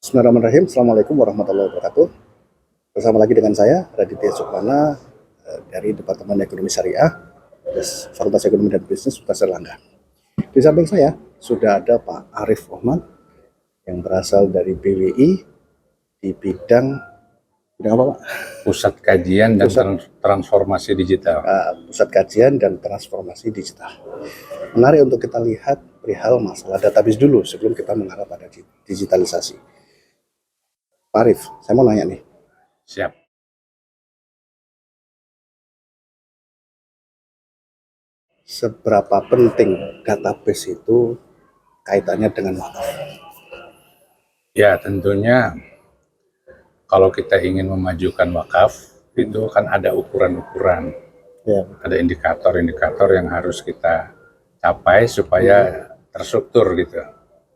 Bismillahirrahmanirrahim. Assalamualaikum warahmatullahi wabarakatuh. Bersama lagi dengan saya, Raditya Sukmana, dari Departemen Ekonomi Syariah, Fakultas Ekonomi dan Bisnis Universitas Erlangga. Di samping saya sudah ada Pak Arif Rahman yang berasal dari BWI di bidang apa Pak? Pusat Kajian dan Transformasi Digital. Pusat Kajian dan Transformasi Digital. Menarik untuk kita lihat perihal masalah database dulu sebelum kita mengarah pada digitalisasi. Pak Arif, saya mau nanya nih. Siap. Seberapa penting database itu kaitannya dengan wakaf? Ya, tentunya kalau kita ingin memajukan wakaf, itu kan ada ukuran-ukuran, ada indikator-indikator yang harus kita capai supaya terstruktur gitu.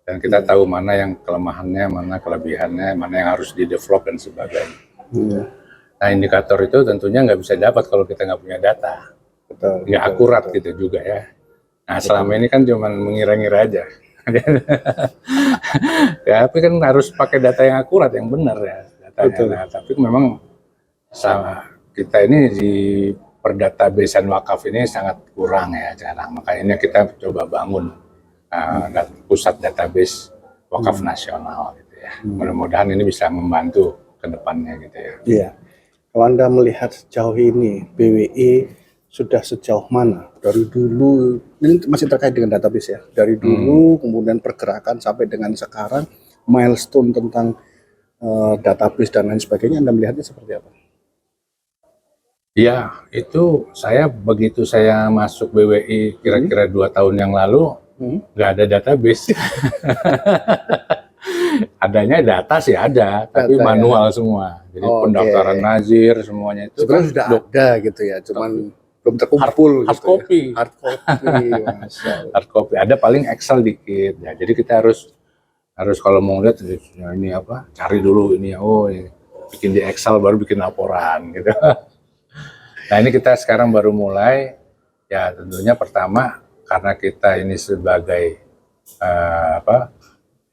Dan kita tahu mana yang kelemahannya, mana kelebihannya, mana yang harus di-develop dan sebagainya. Nah, indikator itu tentunya nggak bisa dapat kalau kita nggak punya data. Nggak akurat gitu juga ya. Nah, selama ini kan cuma mengira-ngira aja. Ya, tapi kan harus pakai data yang akurat, yang benar ya datanya. Nah, tapi memang kita ini di perdatabasean wakaf ini sangat kurang ya sekarang. Makanya kita coba bangun pusat database wakaf nasional gitu ya. Mudah-mudahan ini bisa membantu ke depannya gitu ya. Iya. Kalau Anda melihat sejauh ini BWI sudah sejauh mana dari dulu, ini masih terkait dengan database ya, dari dulu kemudian pergerakan sampai dengan sekarang, milestone tentang database dan lain sebagainya, Anda melihatnya seperti apa? Ya, itu saya begitu saya masuk BWI kira-kira 2 tahun yang lalu, nggak ada database. Adanya data sih ada, tapi manual semua. Jadi pendaftaran nazir semuanya itu sebenarnya sudah ada gitu ya, cuman belum terkumpul. Hard copy. Hard copy. Ada paling Excel dikit. Ya, jadi kita harus kalau mau lihat ini apa, cari dulu ini, bikin di Excel baru bikin laporan gitu. Nah, ini kita sekarang baru mulai. Ya, tentunya pertama karena kita ini sebagai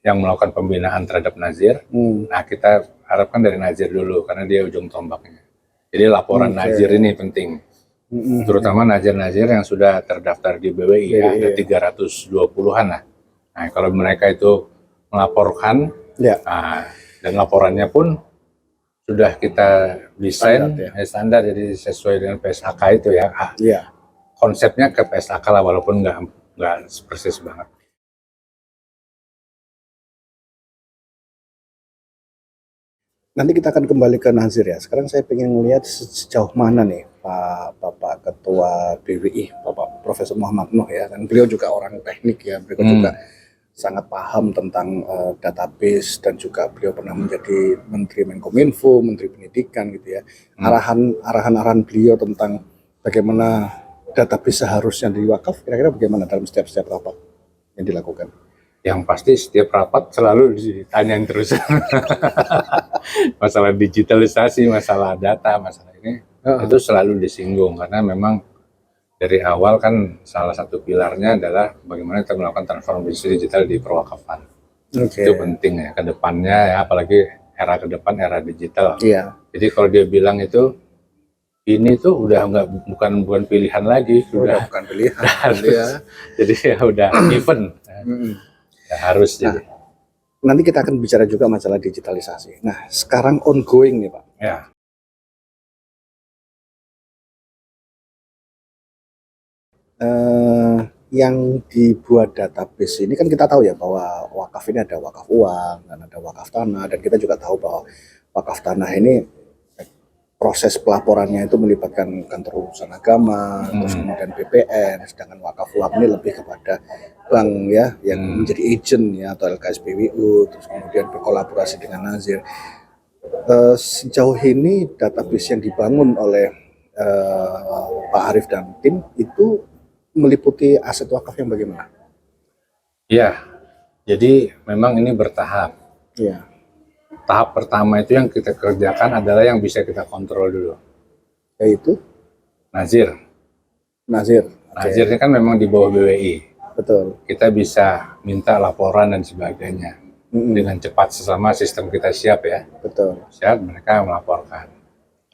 yang melakukan pembinaan terhadap nazir. Nah, kita harapkan dari nazir dulu karena dia ujung tombaknya. Jadi laporan nazir ini penting. Terutama nazir-nazir yang sudah terdaftar di BWI ya, ada 320-an lah. Nah, kalau mereka itu melaporkan, dan laporannya pun sudah kita desain standar, jadi sesuai dengan PSAK itu ya. Konsepnya ke PSAK lah, walaupun nggak persis banget. Nanti kita akan kembali ke nazir ya. Sekarang saya ingin melihat sejauh mana nih Bapak Ketua BWI, Bapak Profesor Muhammad Nuh ya, kan beliau juga orang teknik ya, beliau juga sangat paham tentang database dan juga beliau pernah menjadi Menteri Menkominfo, Menteri Pendidikan gitu ya. Arahan beliau tentang bagaimana database seharusnya diwakaf, kira-kira bagaimana dalam setiap rapat yang dilakukan? Yang pasti setiap rapat selalu ditanyain terus masalah digitalisasi, masalah data, masalah ini itu selalu disinggung karena memang dari awal kan salah satu pilarnya adalah bagaimana kita melakukan transformasi digital di perwakafan. Itu penting ya ke depannya ya, apalagi era ke depan era digital. Jadi kalau dia bilang itu ini tuh udah bukan pilihan lagi, udah bukan pilihan. Jadi ya udah event. Ya, harus jadi. Nanti kita akan bicara juga masalah digitalisasi. Nah, sekarang ongoing nih Pak. Ya. Yang dibuat database ini kan kita tahu ya bahwa wakaf ini ada wakaf uang dan ada wakaf tanah, dan kita juga tahu bahwa wakaf tanah ini proses pelaporannya itu melibatkan kantor urusan agama, terus kemudian BPN, sedangkan wakaf uang ini lebih kepada bank ya, yang menjadi agent ya, atau LKSPWU, terus kemudian berkolaborasi dengan nazir. Sejauh ini database yang dibangun oleh Pak Arif dan tim itu meliputi aset wakaf yang bagaimana? Iya, jadi memang ini bertahap. Iya. Tahap pertama itu yang kita kerjakan adalah yang bisa kita kontrol dulu. Yaitu? Nazir. Nazirnya kan memang di bawah BWI. Betul. Kita bisa minta laporan dan sebagainya. dengan cepat selama sistem kita siap ya. Betul. Siap, mereka melaporkan.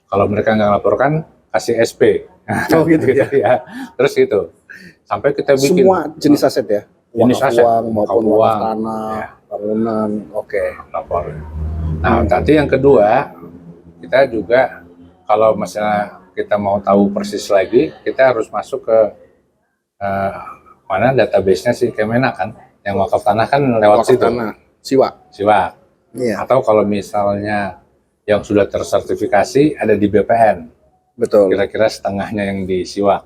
Kalau mereka nggak melaporkan, kasih SP. Oh gitu ya. Ya. Terus gitu. Sampai kita bikin Semua jenis aset ya. jenis Wakaf aset, uang maupun wakaf wakaf uang, tanah, ya. bangunan. Oke. lapor. Nah, nanti yang kedua, kita juga kalau misalnya kita mau tahu persis lagi, kita harus masuk ke mana database-nya si Kemenak kan, yang wakaf tanah kan lewat Wakaf situ, tanah, siwa. Siwak. Iya. Atau kalau misalnya yang sudah tersertifikasi ada di BPN, Betul. kira-kira setengahnya yang di Siwak.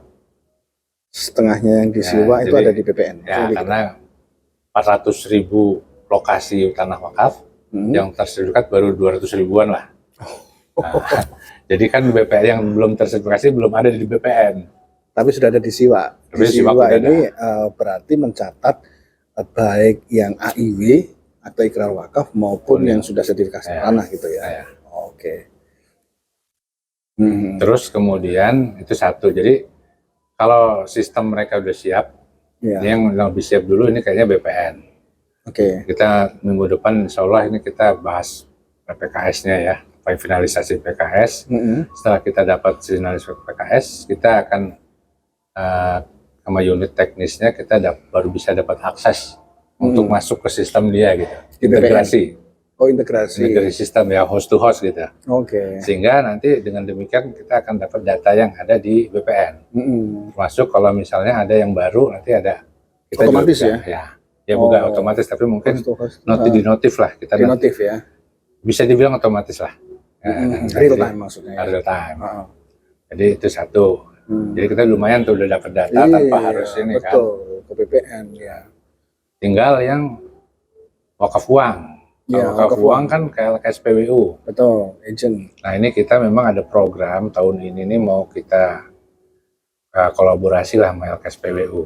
Setengahnya yang di Ya, siwa itu jadi- ada di BPN. Ya, Jadi karena 400.000 lokasi tanah wakaf, yang tersertifikat baru 200 ribuan lah. Nah, jadi kan BPN yang belum tersertifikasi belum ada di BPN. tapi sudah ada di siwa. Di Tapi siwa siwa udah ini berarti mencatat baik yang AIW atau ikrar wakaf maupun yang sudah sertifikasi Ya. tanah gitu ya. Ya. Oke. Terus kemudian itu satu. Jadi kalau sistem mereka udah siap, Ya. yang lebih siap dulu ini kayaknya BPN. Oke. Kita minggu depan insya Allah ini kita bahas PKS-nya ya, finalisasi PKS. Setelah kita dapat finalisasi PKS, kita akan sama unit teknisnya kita baru bisa dapat akses untuk masuk ke sistem dia gitu. Di BPN. Integrasi. Oh, integrasi. Integrasi sistem ya, host to host gitu. Oke. Sehingga nanti dengan demikian kita akan dapat data yang ada di BPN. Termasuk kalau misalnya ada yang baru nanti ada kita Otomatis juga, ya bukan otomatis tapi mungkin Host to host. di notif lah kita Di nanti notif ya. bisa dibilang otomatis lah. Real time maksudnya ya. Real time. Ah. Jadi itu satu. Jadi kita lumayan tuh udah dapat data tanpa harus ini kan. Betul, ke BPN ya. Tinggal yang wakaf uang. Ya, Kalau wakaf uang kan KSPWU. Betul, agent. Nah ini kita memang ada program tahun ini nih mau kita kolaborasi lah sama LKSPWU.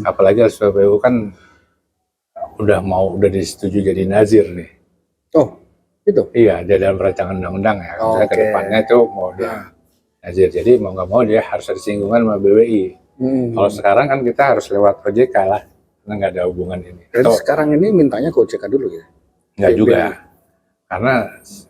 Apalagi LKSPWU kan udah disetujui jadi nazir nih. Oh, itu. Iya, dia dalam rancangan undang-undang ya. Misalnya ke depannya itu mau dia nazir. Jadi mau nggak mau dia harus ada singgungan sama BWI. Kalau sekarang kan kita harus lewat OJK lah, karena nggak ada hubungan ini. Jadi sekarang ini mintanya ke OJK dulu ya? Nggak juga, karena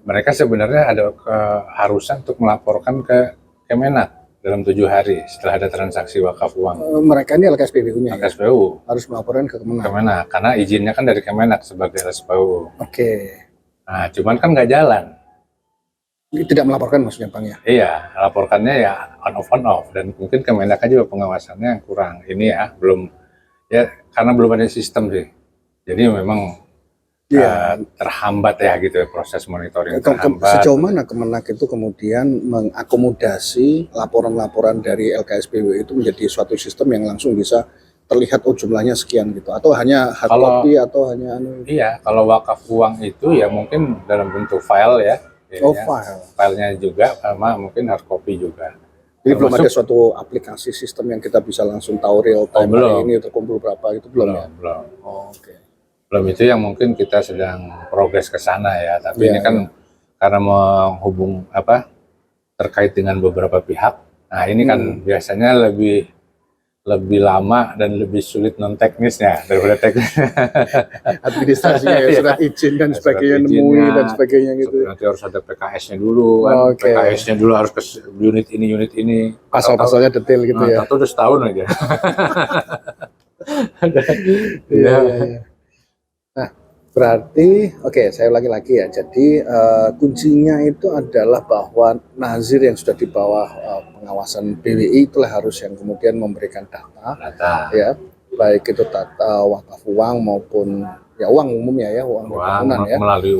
mereka sebenarnya ada keharusan untuk melaporkan ke Kemenak dalam 7 hari setelah ada transaksi wakaf uang. Mereka ini LKSPWU-nya ya? LKSPWU Harus melaporkan ke Kemenak. Kemenak, karena izinnya kan dari Kemenak sebagai LKSPWU. Oke. Nah, cuman kan nggak jalan. Tidak melaporkan maksudnya Bang ya? Iya, laporkannya ya on off dan mungkin Kemenak aja pengawasannya kurang. Ini ya belum ya karena belum ada sistem sih. Jadi memang terhambat ya gitu proses monitoring terhambat. Sejauh mana Kemenak itu kemudian mengakomodasi laporan-laporan dari LKSPWU itu menjadi suatu sistem yang langsung bisa terlihat jumlahnya sekian gitu, atau hanya hard copy atau hanya Iya, kalau wakaf uang itu ya mungkin dalam bentuk file ya. Filenya juga sama mungkin hard copy juga. Jadi belum ada suatu aplikasi sistem yang kita bisa langsung tahu real time hari ini terkumpul berapa itu belum ya? Belum. Oke. Belum, itu yang mungkin kita sedang progres ke sana ya. Tapi ini kan karena terkait dengan beberapa pihak. Nah ini kan biasanya lebih lama dan lebih sulit non teknisnya daripada teknis. Administrasinya ya, surat izin dan sebagainya, nemui dan sebagainya gitu. Nanti harus ada PKS-nya dulu kan. PKS-nya dulu harus ke unit ini. Pasal-pasalnya detail gitu ya. Atau udah setahun aja. Iya. Nah, berarti saya ulangi lagi ya. Jadi kuncinya itu adalah bahwa nazir yang sudah di bawah pengawasan BWI itulah harus yang kemudian memberikan data. Ya, baik itu data wakaf uang maupun ya uang umumnya ya, uang bangunan ya. Melalui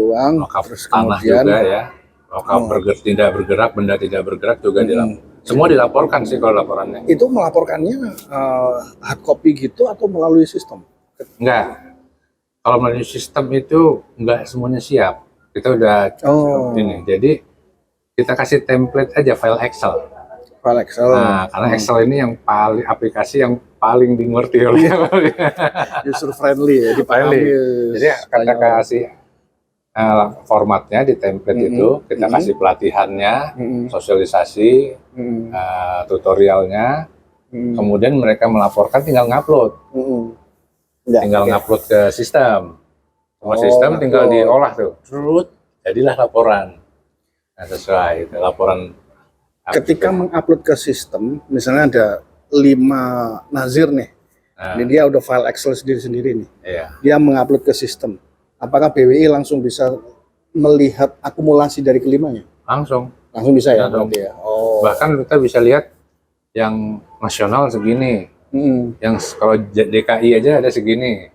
uang. Wakaf terus tanah kemudian juga ya. Wakaf tidak bergerak, benda tidak bergerak juga semua dilaporkan sih kalau laporannya. Itu melaporkannya hard copy gitu atau melalui sistem? Enggak. Kalau melalui sistem itu enggak semuanya siap. Kita udah ini. Jadi kita kasih template aja file Excel. File Excel. Nah, karena Excel ini yang paling aplikasi yang paling dimengerti oleh user friendly ya, dipahami. Jadi kita kasih formatnya di template itu, kita kasih pelatihannya, sosialisasi, tutorialnya, kemudian mereka melaporkan tinggal ngupload. Tinggal ngupload ke sistem. Semua sistem tinggal ngupload. diolah tuh. Terus jadilah laporan. Nah, sesuai itu laporan. Ketika mengupload ke sistem, misalnya ada 5 nazir nih, ini dia udah file Excel sendiri-sendiri nih. Iya. Dia mengupload ke sistem. Apakah BWI langsung bisa melihat akumulasi dari kelimanya? Langsung Bisa ya, Langsung. berarti ya. Oh. Bahkan kita bisa lihat yang nasional segini, yang kalau DKI aja ada segini,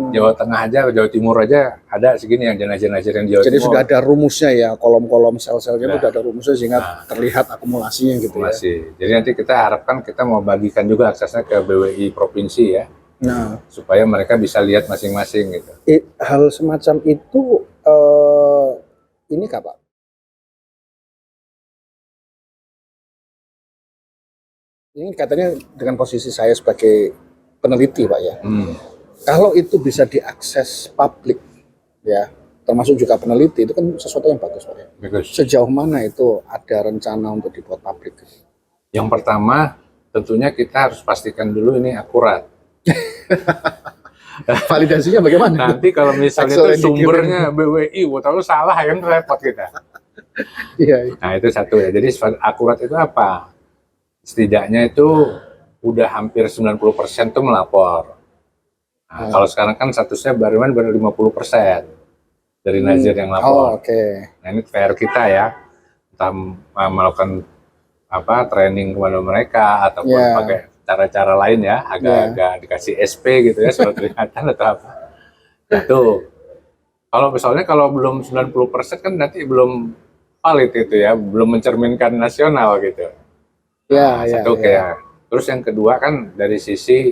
Jawa Tengah aja, Jawa Timur aja ada segini yang jenazah-jenazah yang di Jawa Jadi Timur. sudah ada rumusnya ya, kolom-kolom sel-selnya itu sudah ada rumusnya sehingga terlihat akumulasinya gitu ya. Jadi nanti kita harapkan kita mau bagikan juga aksesnya ke BWI provinsi ya, Nah, supaya mereka bisa lihat masing-masing gitu. hal semacam itu ini Kak Pak? Ini katanya dengan posisi saya sebagai peneliti Pak ya. Kalau itu bisa diakses publik ya, termasuk juga peneliti, itu kan sesuatu yang bagus Pak ya. Bagus. Sejauh mana itu ada rencana untuk dibuat publik? Yang pertama tentunya kita harus pastikan dulu ini akurat. Validasinya bagaimana? Nanti kalau misalnya Excel itu sumbernya BWI, tahu salah kan repot kita. Iya. Nah itu satu ya. Jadi akurat itu apa? Setidaknya itu udah hampir 90% tuh melapor. Nah, kalau sekarang kan statusnya baru 50% dari nazir yang lapor. Nah ini PR kita ya, entah melakukan training kepada mereka ataupun pakai cara-cara lain ya, agak-agak dikasih SP gitu ya, surat peringatan atau apa. Nah tuh, kalau misalnya kalau belum 90% kan nanti belum valid itu ya, belum mencerminkan nasional gitu. Kayak. Terus yang kedua kan dari sisi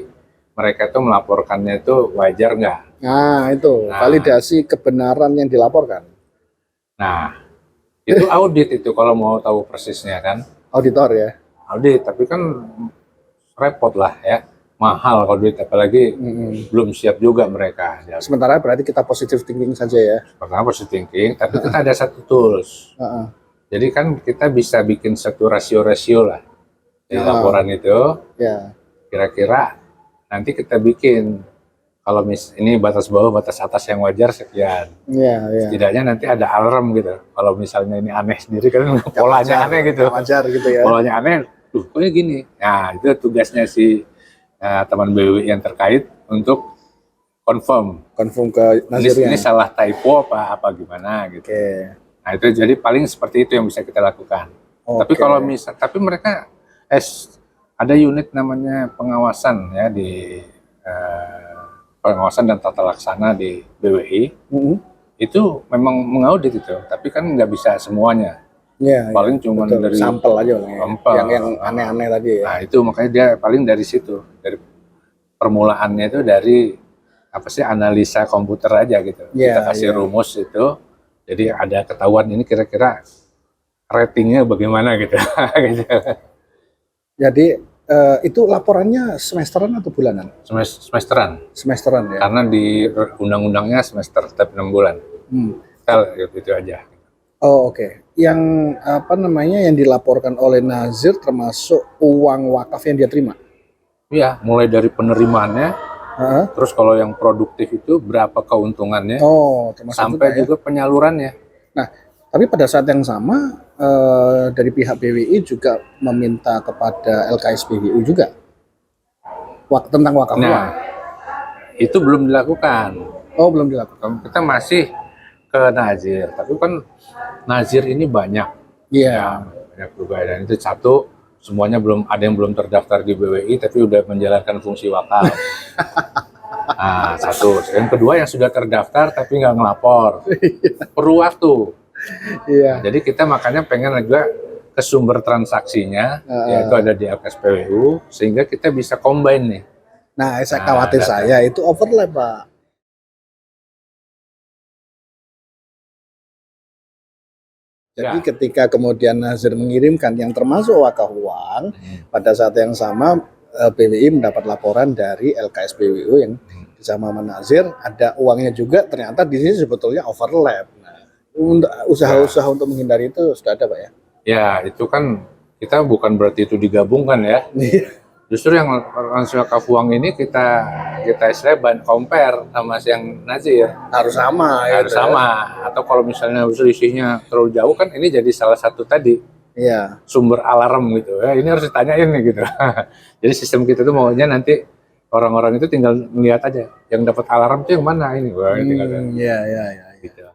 mereka tuh melaporkannya itu wajar nggak? Nah itu validasi kebenaran yang dilaporkan. Nah itu audit itu kalau mau tahu persisnya kan. Auditor ya? Audit, tapi kan repot lah ya, mahal kalau duit, apalagi belum siap juga mereka. Sementara berarti kita positive thinking saja ya? Pertama positive thinking, tapi kita ada satu tools. Jadi kan kita bisa bikin satu rasio-rasio lah di laporan itu. Kira-kira nanti kita bikin kalau ini batas bawah, batas atas yang wajar sekian. Setidaknya nanti ada alarm gitu. Kalau misalnya ini aneh sendiri kan polanya aneh gitu. Wajar gitu ya. Polanya aneh, kok ini gini. Nah, itu tugasnya si teman BWI yang terkait untuk confirm ke nazirnya. Ini salah typo apa gimana gitu. Nah, itu jadi paling seperti itu yang bisa kita lakukan. Tapi kalau tapi mereka ada unit namanya pengawasan ya di pengawasan dan tata laksana di BWI. Itu memang mengaudit itu, tapi kan nggak bisa semuanya. Paling cuma dari sampel aja yang aneh-aneh tadi ya. Nah itu makanya dia paling dari situ, dari permulaannya itu dari analisa komputer aja gitu. Kita kasih rumus itu, jadi ada ketahuan ini kira-kira ratingnya bagaimana gitu. Jadi itu laporannya semesteran atau bulanan? Semesteran. Semesteran ya. Karena di undang-undangnya semester, setiap 6 bulan. Itu aja. Yang yang dilaporkan oleh nazir termasuk uang wakaf yang dia terima? Iya, mulai dari penerimaannya, terus kalau yang produktif itu berapa keuntungannya, sampai juga penyalurannya. Nah, tapi pada saat yang sama dari pihak BWI juga meminta kepada LKSPWU juga tentang wakaf uang. Itu belum dilakukan. Belum dilakukan. Kita masih ke nazir, tapi kan nazir ini banyak. Banyak berbagai, dan itu satu, semuanya ada yang belum terdaftar di BWI tapi udah menjalankan fungsi wakaf. Nah, satu. Yang kedua yang sudah terdaftar tapi nggak ngelapor, perlu waktu. Jadi kita makanya pengen juga ke sumber transaksinya, yaitu ada di LKSPWU, sehingga kita bisa combine nih. Nah, saya khawatir saya itu overlap, Pak. Jadi ketika kemudian nazir mengirimkan yang termasuk wakaf uang, pada saat yang sama BWI mendapat laporan dari LKSPWU yang bersama nazir, ada uangnya juga, ternyata di sini sebetulnya overlap. Untuk usaha-usaha untuk menghindari itu sudah ada, Pak ya? Ya, itu kan kita bukan berarti itu digabungkan ya. Justru yang asuransi wakaf uang ini kita istilahnya compare sama yang nazir. Harus sama Harus gitu ya. sama. Atau kalau misalnya selisihnya terlalu jauh kan ini jadi salah satu tadi Iya. sumber alarm gitu. Ini harus ditanyain nih gitu. Jadi sistem kita tuh maunya nanti orang-orang itu tinggal melihat aja yang dapat alarm tuh yang mana ini. Wah, tinggal Iya, iya, iya. gitu.